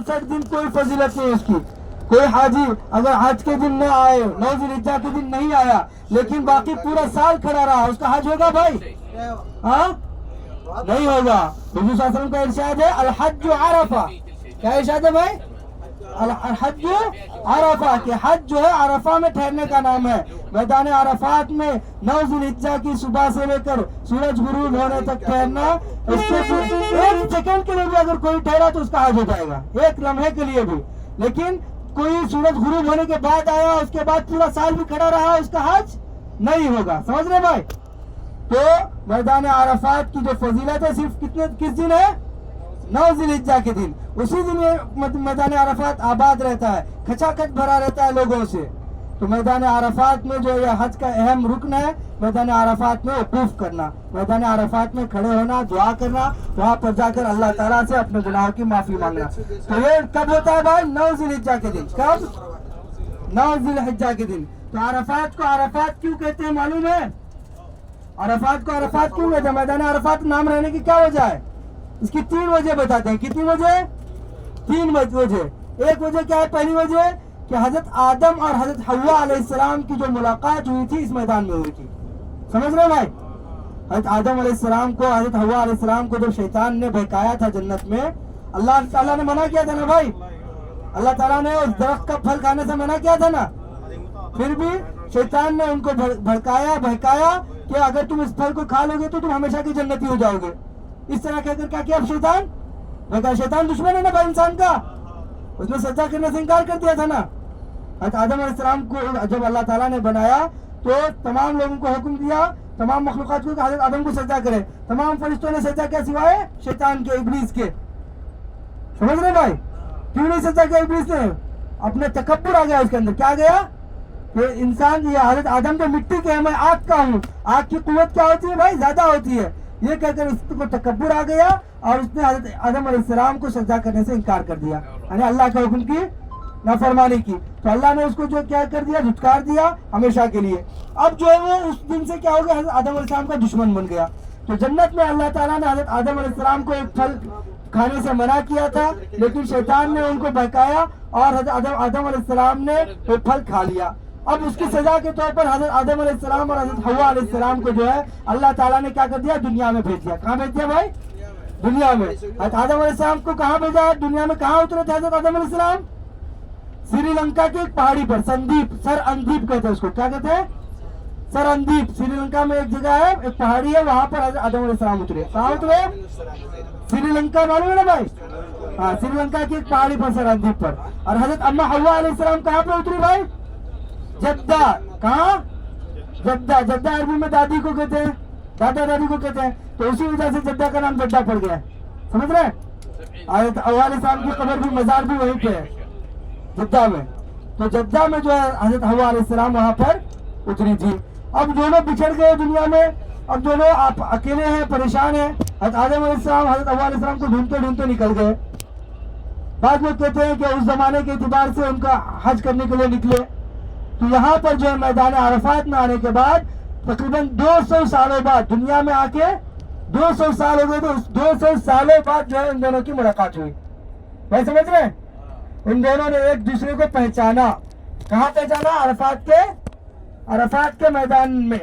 59 दिन कोई फजीलत नहीं उसकी। कोई हाजी अगर हज के दिन न आए, 9 ज़िलहिज्जा के दिन नहीं आया, लेकिन बाकी पूरा साल खड़ा रहा, उसका हज होगा भाई? हाँ, नहीं होगा। हुजूर सल्लल्लाहु अलैहि वसल्लम का इरशाद है अल हज्जु अरफा। क्या इरशाद है भाई? अल हज्जु अरफा, कि हज जो है अरफा में ठहरने का नाम है। मैदान अरफात में 9 ज़िलहिज्जा की सुबह से लेकर सूरज गुरूब होने तक ठहरना, उससे एक सेकंड के लिए भी अगर कोई ठहरा तो उसका हज हो जाएगा, एक लम्हे के लिए भी। लेकिन कोई सूरज गुरूब होने के बाद आया, उसके बाद पूरा साल भी खड़ा रहा, उसका हज नहीं होगा। समझ रहे भाई? तो मैदान अरफात की जो फजीलत है सिर्फ किस दिन है? 9 ज़िलहिज्जा के दिन। उसी दिन ये मैदान अरफात आबाद रहता है, खचाखच भरा रहता है लोगों से। तो मैदान अरफात में जो ये हज का अहम रुकन है, मैदान अरफात में वकूफ करना, मैदान अरफात में खड़े होना, दुआ करना, वहाँ पर जाकर अल्लाह ताला से अपने गुनाहों की माफी मांगना। तो ये कब होता है भाई? 9 ज़िलहिज्जा के दिन। कब? 9 ज़िलहिज्जा के दिन। तो अरफात को अरफात क्यों कहते हैं मालूम है? अरफात को अरफात क्यों कहते हैं? मैदान अरफात नाम रहने की क्या वजह है? इसकी 3 वजह बताते हैं। कितनी वजह? 3 वजह। एक वजह क्या है? पहली वजह कि हजरत आदम और हजरत हव्वा अलैहिस्सलाम की जो मुलाकात हुई थी इस मैदान में हुई थी। समझ रहे भाई? हजरत आदम अलैहिस्सलाम को, हजरत हव्वा अलैहिस्सलाम को जब शैतान ने बहकाया था जन्नत में, अल्लाह ताला ने मना किया था ना भाई? अल्लाह ताला ने उस दरख्त का फल खाने से मना किया था ना? फिर भी शैतान ने उनको भड़काया, बहकाया कि अगर तुम इस फल को खा लोगे तो तुम हमेशा की जन्नती हो जाओगे। इस तरह कहकर क्या किया शैतान? बल्कि शैतान दुश्मन है ना भाई इंसान का, उसने सज्जा करने से इनकार कर दिया था ना। आदम अलैहिस्सलाम को जब अल्लाह ताला ने बनाया तो तमाम लोगों को हुक्म दिया, तमाम मखलूकात को, हजरत आदम को सज्जा करे। तमाम फरिश्तों ने सज्जा किया सिवाय शैतान के, इब्लीस के। समझ रहे भाई? क्यों नहीं सज्जा किया इब्लीस ने? अपने तकब्बुर आ गया उसके अंदर। क्या गया? कि इंसान, ये हजरत आदम तो मिट्टी के है, मैं आग का हूँ, आग की कुव्वत क्या होती है भाई? ज्यादा होती है। ये कहकर उसको तकब्बुर आ गया और उसने हजरत आदम अलैहिस्सलाम को सज्जा करने से इनकार कर दिया, यानी अल्लाह के हुक्म की नाफरमानी की। तो अल्लाह ने उसको जो क्या कर दिया? झुटकार दिया हमेशा के लिए। अब जो है वो उस दिन से क्या हो गया? हजरत आदम अलैहिस्सलाम का दुश्मन बन गया। तो जन्नत में अल्लाह ताला ने हजरत आदम अलैहिस्सलाम को एक फल खाने से मना किया था, लेकिन शैतान ने उनको बहकाया और हजरत आदम अलैहिस्सलाम ने वो फल खा लिया। अब उसकी सजा के तौर पर हजरत आदम अलैहिस्सलाम और हजरत हव्वा अलैहिस्सलाम को जो है अल्लाह ताला ने क्या कर दिया? दुनिया में भेज दिया। कहाँ भेज दिया भाई? दुनिया में। हजरत आदम अलैहिस्सलाम को कहाँ भेजा? दुनिया में। कहाँ उतरे थे हजरत आदम अलैहिस्सलाम? श्रीलंका की एक पहाड़ी पर, संदीप, सर अंदीप कहते हैं उसको। क्या कहते हैं? सर अंदीप। श्रीलंका में एक जगह है, एक पहाड़ी है, वहां पर हजरत आदम अलैहिस्सलाम उतरे। कहाँ उतरे? श्रीलंका, मालूम है ना भाई? हाँ, श्रीलंका की एक पहाड़ी पर, सर अंदीप पर। और हजरत अम्मा हव्वा अलैहिस्सलाम कहाँ पे उतरी भाई? जद्दा। कहाँ? जद्दा। जद्दा अरबी में दादी को कहते हैं, दादा दादी को कहते हैं, तो उसी वजह से जद्दा का नाम जद्दा पड़ गया। समझ रहे? हजरत हव्वा अलैहिस्सलाम की कब्र भी, मजार भी वहीं पे है, जद्दा में। तो जद्दा में जो है हजरत हव्वा अलैहिस्सलाम वहां पर उतरी थी। अब दोनों बिछड़ गए दुनिया में, अब दोनों आप अकेले हैं, परेशान हैं। हजरत आदम अलैहिस्सलाम हजरत हव्वा अलैहिस्सलाम को ढूंढते ढूंढते निकल गए। बाद लोग कहते हैं कि उस जमाने के एतबार से उनका हज करने के लिए निकले। तो यहाँ पर जो है मैदान अरफात में आने के बाद तकरीबन 200 सालों बाद दुनिया में आके 200 साल हो गए, तो 200 सालों बाद जो है इन दोनों की मुलाकात हुई। भाई समझ रहे हैं? इन दोनों ने एक दूसरे को पहचाना। कहाँ पहचाना? अरफात के मैदान में।